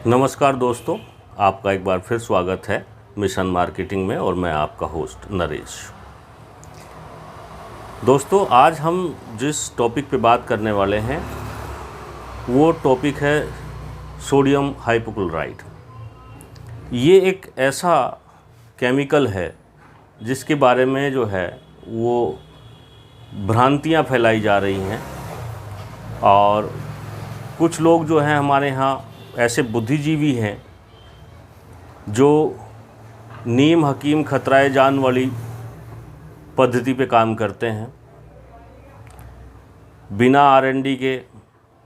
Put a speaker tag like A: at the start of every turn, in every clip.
A: नमस्कार दोस्तों, आपका एक बार फिर स्वागत है मिशन मार्केटिंग में और मैं आपका होस्ट नरेश। दोस्तों, आज हम जिस टॉपिक पे बात करने वाले हैं वो टॉपिक है सोडियम हाइपोक्लोराइड। ये एक ऐसा केमिकल है जिसके बारे में जो है वो भ्रांतियाँ फैलाई जा रही हैं और कुछ लोग जो हैं हमारे यहाँ ऐसे बुद्धिजीवी हैं जो नीम हकीम खतराए जान वाली पद्धति पे काम करते हैं। बिना R&D के,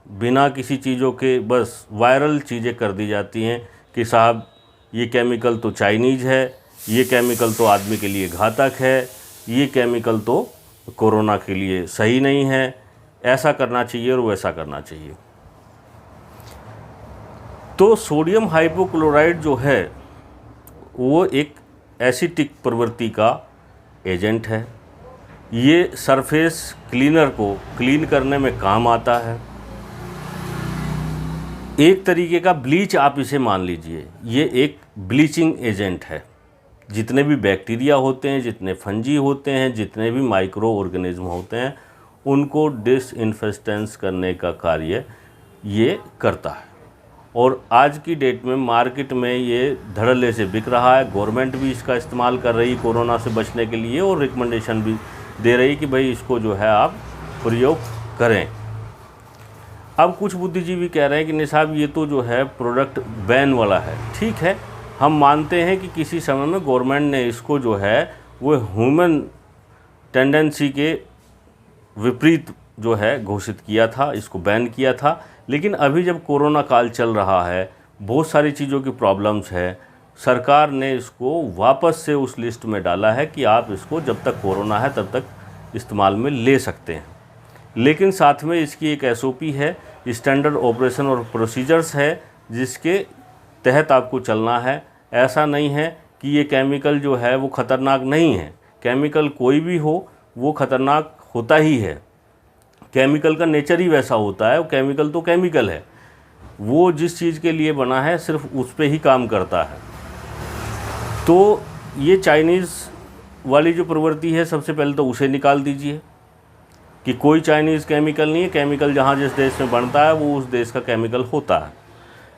A: बिना किसी चीज़ों के बस वायरल चीज़ें कर दी जाती हैं कि साहब ये केमिकल तो चाइनीज़ है, ये केमिकल तो आदमी के लिए घातक है, ये केमिकल तो कोरोना के लिए सही नहीं है, ऐसा करना चाहिए और वैसा करना चाहिए। तो सोडियम हाइपोक्लोराइड जो है वो एक एसिटिक प्रवृत्ति का एजेंट है। ये सरफेस क्लीनर को क्लीन करने में काम आता है। एक तरीके का ब्लीच आप इसे मान लीजिए, ये एक ब्लीचिंग एजेंट है। जितने भी बैक्टीरिया होते हैं, जितने फंजी होते हैं, जितने भी माइक्रो ऑर्गेनिज्म होते हैं, उनको डिसइंफेक्टेंस करने का कार्य ये करता है। और आज की डेट में मार्केट में ये धड़ल्ले से बिक रहा है। गवर्नमेंट भी इसका इस्तेमाल कर रही कोरोना से बचने के लिए और रिकमेंडेशन भी दे रही कि भाई इसको जो है आप प्रयोग करें। अब कुछ बुद्धिजीवी कह रहे हैं कि नहीं साहब ये तो जो है प्रोडक्ट बैन वाला है। ठीक है, हम मानते हैं कि किसी समय में गवर्नमेंट ने इसको जो है वो ह्यूमन टेंडेंसी के विपरीत जो है घोषित किया था, इसको बैन किया था। लेकिन अभी जब कोरोना काल चल रहा है, बहुत सारी चीज़ों की प्रॉब्लम्स है, सरकार ने इसको वापस से उस लिस्ट में डाला है कि आप इसको जब तक कोरोना है तब तक इस्तेमाल में ले सकते हैं। लेकिन साथ में इसकी एक SOP है, स्टैंडर्ड ऑपरेशन और प्रोसीजर्स है, जिसके तहत आपको चलना है। ऐसा नहीं है कि ये केमिकल जो है वो ख़तरनाक नहीं है। केमिकल कोई भी हो वो ख़तरनाक होता ही है। केमिकल का नेचर ही वैसा होता है। वो केमिकल तो केमिकल है, वो जिस चीज़ के लिए बना है सिर्फ उस पे ही काम करता है। तो ये चाइनीज़ वाली जो प्रवृत्ति है, सबसे पहले तो उसे निकाल दीजिए कि कोई चाइनीज़ केमिकल नहीं है। केमिकल जहाँ जिस देश में बनता है वो उस देश का केमिकल होता है।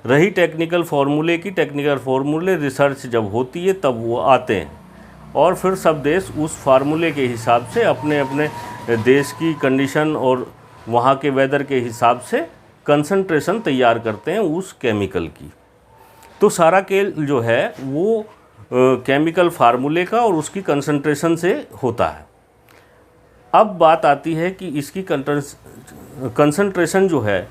A: रही टेक्निकल फार्मूले की, टेक्निकल फार्मूले रिसर्च जब होती है तब वो आते हैं और फिर सब देश उस फार्मूले के हिसाब से अपने अपने देश की कंडीशन और वहाँ के वेदर के हिसाब से कंसंट्रेशन तैयार करते हैं उस केमिकल की। तो सारा खेल जो है वो केमिकल फार्मूले का और उसकी कंसंट्रेशन से होता है। अब बात आती है कि इसकी कंसंट्रेशन जो है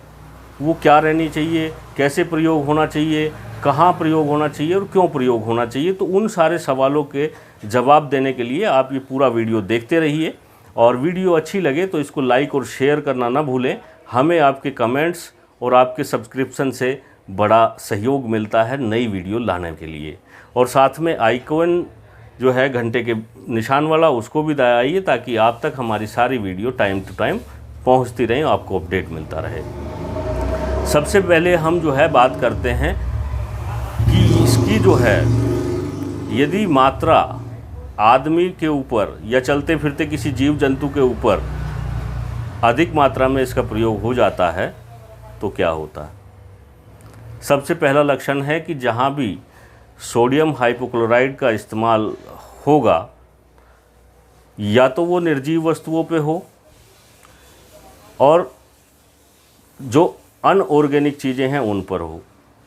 A: वो क्या रहनी चाहिए, कैसे प्रयोग होना चाहिए, कहाँ प्रयोग होना चाहिए और क्यों प्रयोग होना चाहिए। तो उन सारे सवालों के जवाब देने के लिए आप ये पूरा वीडियो देखते रहिए और वीडियो अच्छी लगे तो इसको लाइक और शेयर करना ना भूलें। हमें आपके कमेंट्स और आपके सब्सक्रिप्शन से बड़ा सहयोग मिलता है नई वीडियो लाने के लिए। और साथ में आइकॉन जो है घंटे के निशान वाला, उसको भी दबाइए ताकि आप तक हमारी सारी वीडियो टाइम टू टाइम पहुँचती रहें, आपको अपडेट मिलता रहे। सबसे पहले हम जो है बात करते हैं कि इसकी जो है यदि मात्रा आदमी के ऊपर या चलते फिरते किसी जीव जंतु के ऊपर अधिक मात्रा में इसका प्रयोग हो जाता है तो क्या होता है। सबसे पहला लक्षण है कि जहाँ भी सोडियम हाइपोक्लोराइड का इस्तेमाल होगा या तो वो निर्जीव वस्तुओं पे हो और जो अनऑर्गेनिक चीज़ें हैं उन पर हो।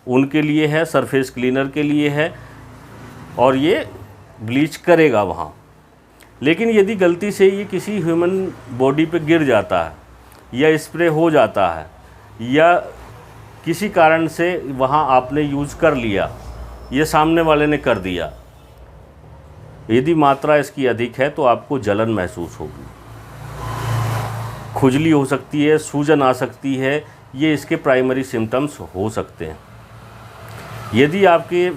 A: उनके लिए है, सरफेस क्लीनर के लिए है और ये ब्लीच करेगा वहाँ। लेकिन यदि गलती से ये किसी ह्यूमन बॉडी पे गिर जाता है या स्प्रे हो जाता है या किसी कारण से वहाँ आपने यूज़ कर लिया, ये सामने वाले ने कर दिया, यदि मात्रा इसकी अधिक है तो आपको जलन महसूस होगी, खुजली हो सकती है, सूजन आ सकती है। ये इसके प्राइमरी सिम्टम्स हो सकते हैं। यदि आपके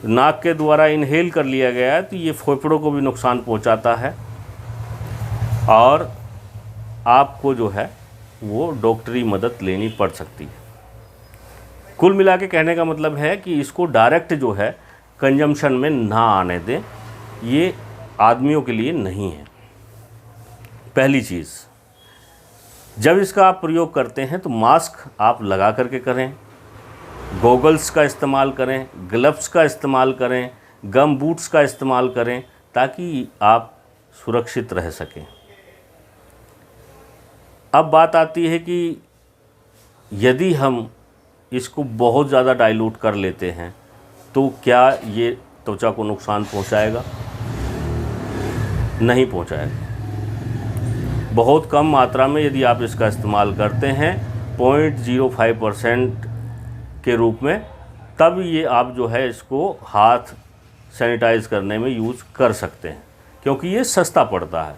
A: नाक के द्वारा इनहेल कर लिया गया है तो ये फेफड़ों को भी नुकसान पहुंचाता है और आपको जो है वो डॉक्टरी मदद लेनी पड़ सकती है। कुल मिला के कहने का मतलब है कि इसको डायरेक्ट जो है कंजम्पशन में ना आने दें, ये आदमियों के लिए नहीं है। पहली चीज़, जब इसका आप प्रयोग करते हैं तो मास्क आप लगा करके करें, गॉगल्स का इस्तेमाल करें, ग्लव्स का इस्तेमाल करें, गम बूट्स का इस्तेमाल करें, ताकि आप सुरक्षित रह सकें। अब बात आती है कि यदि हम इसको बहुत ज़्यादा डाइल्यूट कर लेते हैं तो क्या ये त्वचा को नुकसान पहुंचाएगा? नहीं पहुंचाएगा। बहुत कम मात्रा में यदि आप इसका इस्तेमाल करते हैं 0.05% के रूप में, तब ये आप जो है इसको हाथ सैनिटाइज करने में यूज़ कर सकते हैं, क्योंकि ये सस्ता पड़ता है।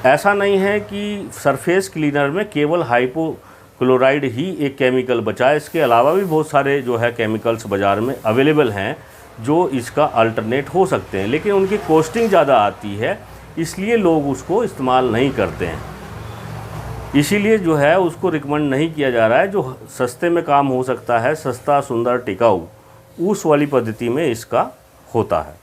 A: ऐसा नहीं है कि सरफेस क्लीनर में केवल हाइपोक्लोराइड ही एक केमिकल बचा है, इसके अलावा भी बहुत सारे जो है केमिकल्स बाज़ार में अवेलेबल हैं जो इसका अल्टरनेट हो सकते हैं, लेकिन उनकी कॉस्टिंग ज़्यादा आती है, इसलिए लोग उसको इस्तेमाल नहीं करते हैं। इसीलिए जो है उसको रिकमेंड नहीं किया जा रहा है। जो सस्ते में काम हो सकता है, सस्ता, सुंदर, टिकाऊ, उस वाली पद्धति में इसका होता है।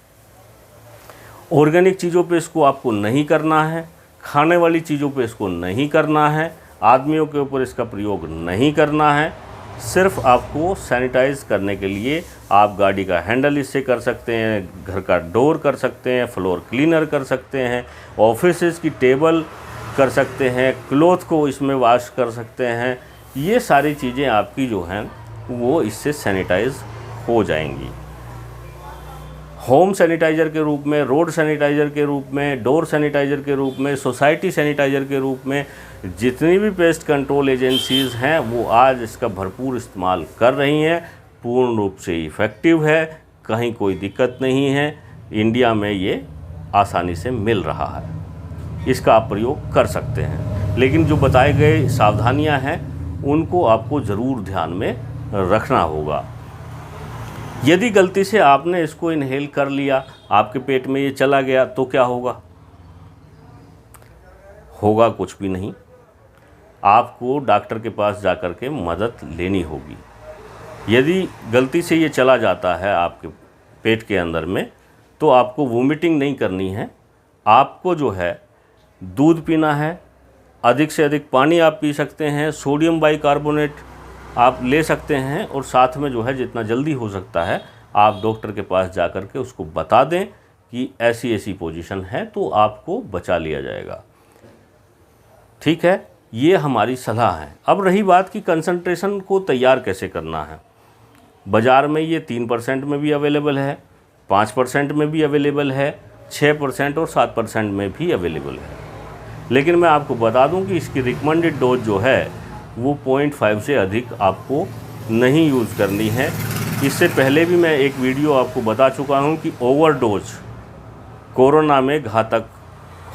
A: ऑर्गेनिक चीज़ों पे इसको आपको नहीं करना है, खाने वाली चीज़ों पे इसको नहीं करना है, आदमियों के ऊपर इसका प्रयोग नहीं करना है। सिर्फ आपको सैनिटाइज करने के लिए आप गाड़ी का हैंडल इससे कर सकते हैं, घर का डोर कर सकते हैं, फ्लोर क्लीनर कर सकते हैं, ऑफिसेज़ की टेबल कर सकते हैं, क्लॉथ को इसमें वॉश कर सकते हैं। ये सारी चीज़ें आपकी जो हैं वो इससे सैनिटाइज हो जाएंगी। होम सैनिटाइज़र के रूप में, रोड सैनिटाइज़र के रूप में, डोर सैनिटाइज़र के रूप में, सोसाइटी सैनिटाइज़र के रूप में जितनी भी पेस्ट कंट्रोल एजेंसीज़ हैं वो आज इसका भरपूर इस्तेमाल कर रही हैं। पूर्ण रूप से इफ़ेक्टिव है, कहीं कोई दिक्कत नहीं है। इंडिया में ये आसानी से मिल रहा है, इसका आप प्रयोग कर सकते हैं। लेकिन जो बताए गए सावधानियां हैं उनको आपको ज़रूर ध्यान में रखना होगा। यदि गलती से आपने इसको इनहेल कर लिया, आपके पेट में ये चला गया, तो क्या होगा? होगा कुछ भी नहीं। आपको डॉक्टर के पास जाकर के मदद लेनी होगी। यदि गलती से ये चला जाता है आपके पेट के अंदर में, तो आपको वोमिटिंग नहीं करनी है। आपको जो है दूध पीना है, अधिक से अधिक पानी आप पी सकते हैं, सोडियम बाइकार्बोनेट आप ले सकते हैं, और साथ में जो है जितना जल्दी हो सकता है आप डॉक्टर के पास जाकर के उसको बता दें कि ऐसी ऐसी पोजीशन है, तो आपको बचा लिया जाएगा। ठीक है, ये हमारी सलाह है। अब रही बात कि कंसंट्रेशन को तैयार कैसे करना है। बाज़ार में ये 3% में भी अवेलेबल है, 5% में भी अवेलेबल है, 6% और 7% में भी अवेलेबल है। लेकिन मैं आपको बता दूं कि इसकी रिकमेंडेड डोज जो है वो 0.5 से अधिक आपको नहीं यूज़ करनी है। इससे पहले भी मैं एक वीडियो आपको बता चुका हूं कि ओवरडोज कोरोना में घातक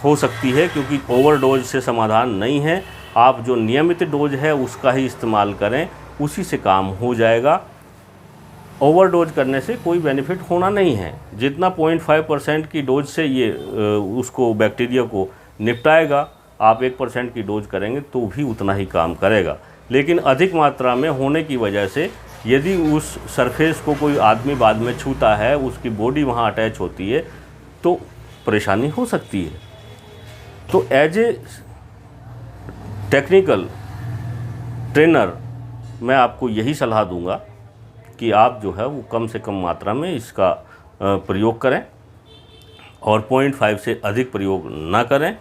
A: हो सकती है, क्योंकि ओवरडोज से समाधान नहीं है। आप जो नियमित डोज है उसका ही इस्तेमाल करें, उसी से काम हो जाएगा। ओवरडोज करने से कोई बेनिफिट होना नहीं है। जितना 0.5% की डोज से ये उसको बैक्टीरिया को निपटाएगा, आप 1% की डोज करेंगे तो भी उतना ही काम करेगा। लेकिन अधिक मात्रा में होने की वजह से यदि उस सरफेस को कोई आदमी बाद में छूता है, उसकी बॉडी वहाँ अटैच होती है, तो परेशानी हो सकती है। तो एज ए टेक्निकल ट्रेनर मैं आपको यही सलाह दूंगा कि आप जो है वो कम से कम मात्रा में इसका प्रयोग करें और 0.5 से अधिक प्रयोग ना करें।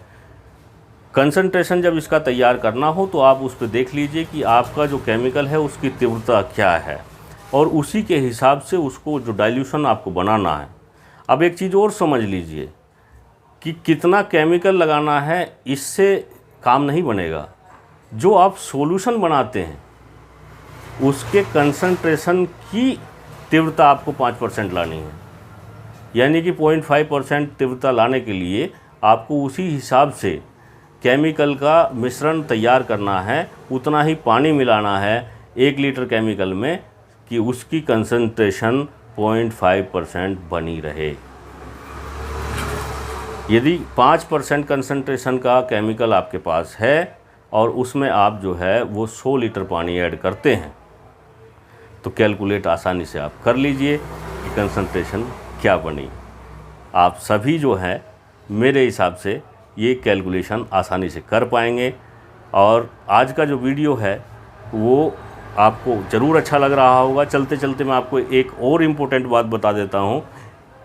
A: कंसंट्रेशन जब इसका तैयार करना हो तो आप उस पर देख लीजिए कि आपका जो केमिकल है उसकी तीव्रता क्या है, और उसी के हिसाब से उसको जो डाइल्यूशन आपको बनाना है। अब एक चीज़ और समझ लीजिए कि कितना केमिकल लगाना है, इससे काम नहीं बनेगा। जो आप सॉल्यूशन बनाते हैं उसके कंसंट्रेशन की तीव्रता आपको 5% लानी है। यानी कि 0.5% तीव्रता लाने के लिए आपको उसी हिसाब से केमिकल का मिश्रण तैयार करना है, उतना ही पानी मिलाना है 1 लीटर केमिकल में कि उसकी कंसंट्रेशन 0.5% बनी रहे। यदि 5% कंसंट्रेशन का केमिकल आपके पास है और उसमें आप जो है वो 100 लीटर पानी ऐड करते हैं, तो कैलकुलेट आसानी से आप कर लीजिए कि कंसंट्रेशन क्या बनी। आप सभी जो है मेरे हिसाब से ये कैलकुलेशन आसानी से कर पाएंगे। और आज का जो वीडियो है वो आपको ज़रूर अच्छा लग रहा होगा। चलते चलते मैं आपको एक और इम्पोर्टेंट बात बता देता हूँ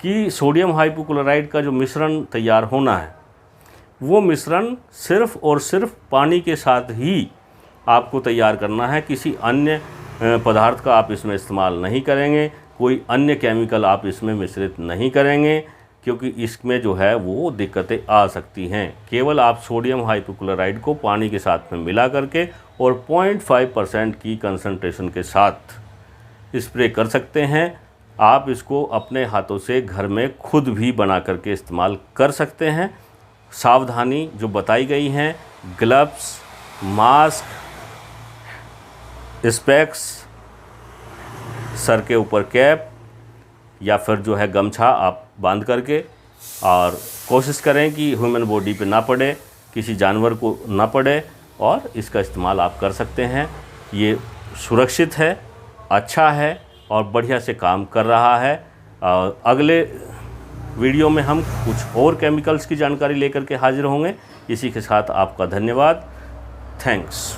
A: कि सोडियम हाइपोक्लोराइड का जो मिश्रण तैयार होना है वो मिश्रण सिर्फ़ और सिर्फ पानी के साथ ही आपको तैयार करना है। किसी अन्य पदार्थ का आप इसमें इस्तेमाल नहीं करेंगे, कोई अन्य केमिकल आप इसमें मिश्रित नहीं करेंगे, क्योंकि इसमें जो है वो दिक्कतें आ सकती हैं। केवल आप सोडियम हाइपोक्लोराइड को पानी के साथ में मिला करके और 0.5% की कंसंट्रेशन के साथ स्प्रे कर सकते हैं। आप इसको अपने हाथों से घर में खुद भी बना करके इस्तेमाल कर सकते हैं। सावधानी जो बताई गई हैं, ग्लव्स, मास्क, स्पेक्स, सर के ऊपर कैप या फिर जो है गमछा आप बांध करके, और कोशिश करें कि ह्यूमन बॉडी पे ना पड़े, किसी जानवर को ना पड़े, और इसका इस्तेमाल आप कर सकते हैं। ये सुरक्षित है, अच्छा है और बढ़िया से काम कर रहा है। अगले वीडियो में हम कुछ और केमिकल्स की जानकारी लेकर के हाजिर होंगे। इसी के साथ आपका धन्यवाद। थैंक्स।